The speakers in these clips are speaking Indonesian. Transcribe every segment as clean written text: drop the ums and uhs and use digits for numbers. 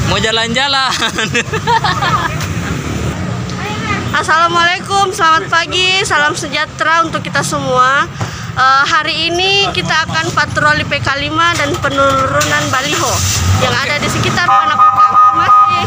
Mau jalan-jalan. Assalamualaikum, selamat pagi, salam sejahtera untuk kita semua. Hari ini kita akan patroli PK5 dan penurunan baliho yang ada di sekitar Panakukang. Terima kasih.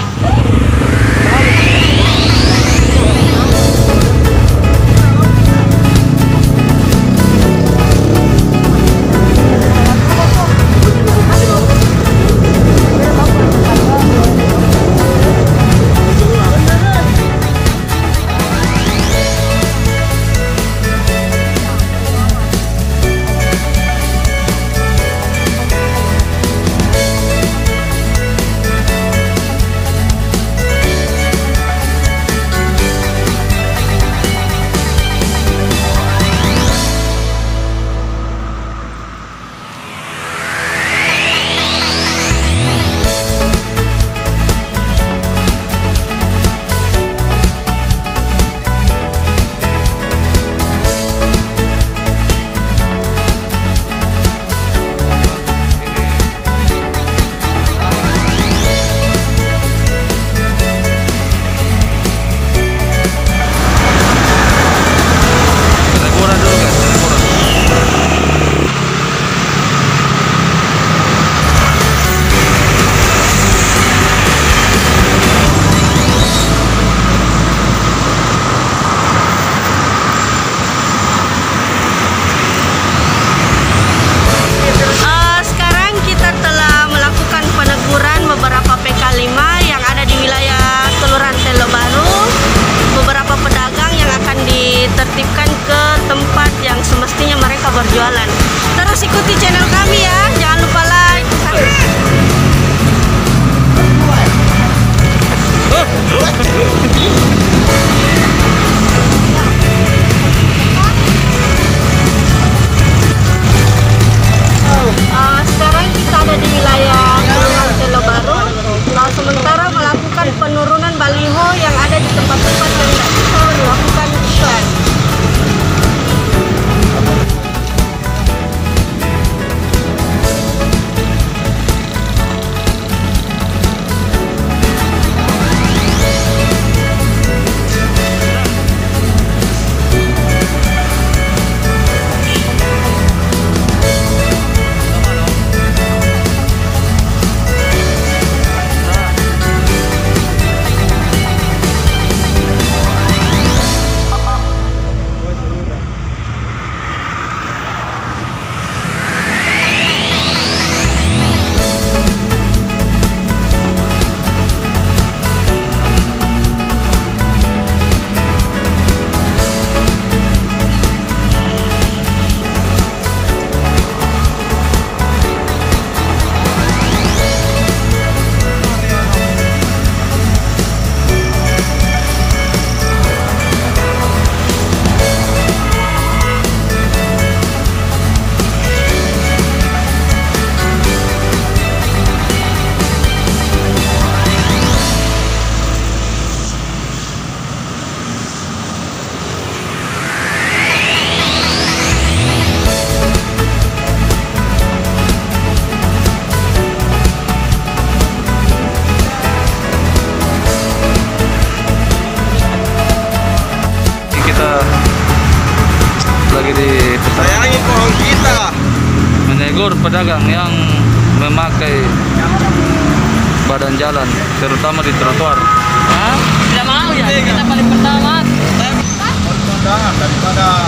Tertibkan ke tempat yang semestinya mereka berjualan. Terus ikuti channel kami ya, jangan lupa like. Sekarang kita ada di wilayah Kelurahan Telo Baru. Nah, sementara melakukan penurunan baliho yang ada di tempat-tempat yang tidak bisa melakukan iklan. Lagi di sayangi pohon kita, menegur pedagang yang memakai badan jalan, terutama di trotoar. Hah? Tidak mau ya, kita paling pertama. Daripada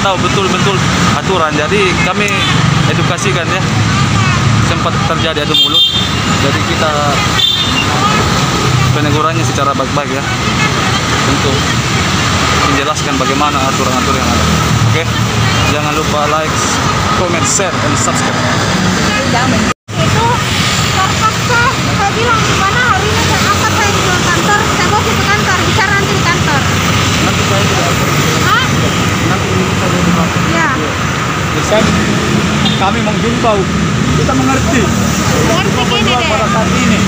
tahu betul-betul aturan. Jadi kami edukasikan ya. Sempat terjadi adu mulut. Jadi kita penegurannya secara baik-baik ya. Untuk menjelaskan bagaimana aturan-aturan yang ada. Oke. Jangan lupa like, comment, share, dan subscribe. Itu terpaksa saya bilang gimana hari ini saya angkat, saya di kantor, saya bawa ke kantor, bicara nanti di kantor. Nanti saya tidak. Hah? Nanti kita di kantor. Ya. Desain kami menghimbau, kita mengerti Begini deh. pada saat ini,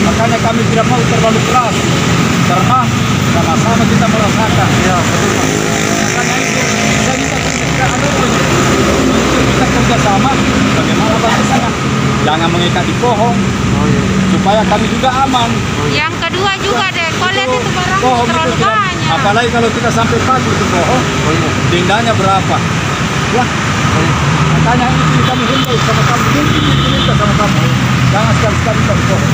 makanya kami tidak mau terlalu keras karena sama-sama kita merasakan. Ya, betul. Makanya itu saya minta kita kerjasama bagaimana bahasanya, jangan mengikat di pohon Oh iya. supaya kami juga aman. Yang kedua juga deh, kau lihat itu barang Pohon terlalu itu tidak, banyak. apalagi kalau kita sampai pagi itu pohon, Oh iya. dendanya berapa? Ya, makanya ini kami himbau sama kamu, minta sama kamu, jangan sekali-sekali kita di pohon.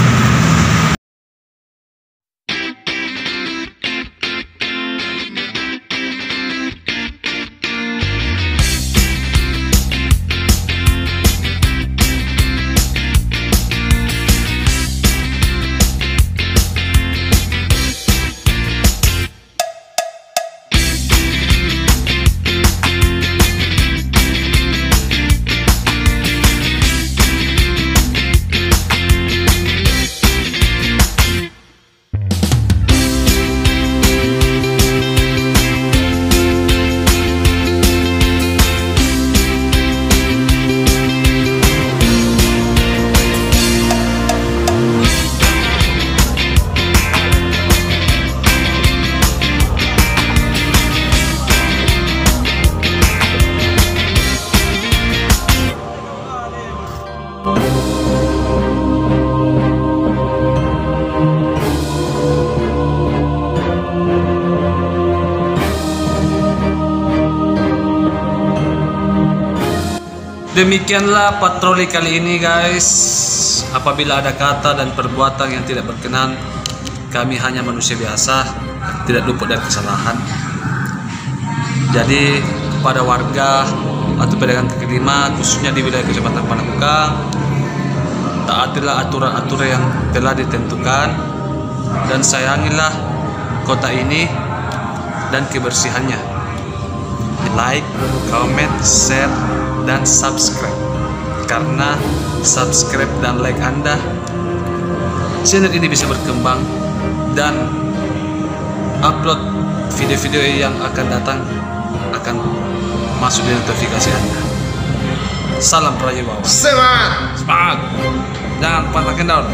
Demikianlah patroli kali ini guys. Apabila ada kata dan perbuatan yang tidak berkenan, kami hanya manusia biasa, tidak luput dari kesalahan. Jadi kepada warga atau pedagang kaki lima, khususnya di wilayah Kecamatan Panakukang, taatilah aturan-aturan yang telah ditentukan dan sayangilah kota ini dan kebersihannya. Like, comment, share, dan subscribe, karena subscribe dan like Anda, channel ini bisa berkembang dan upload video-video yang akan datang akan masuk di notifikasi Anda. Salam Praja Bawah. Semangat! Semangat. Jangan pantang kendor.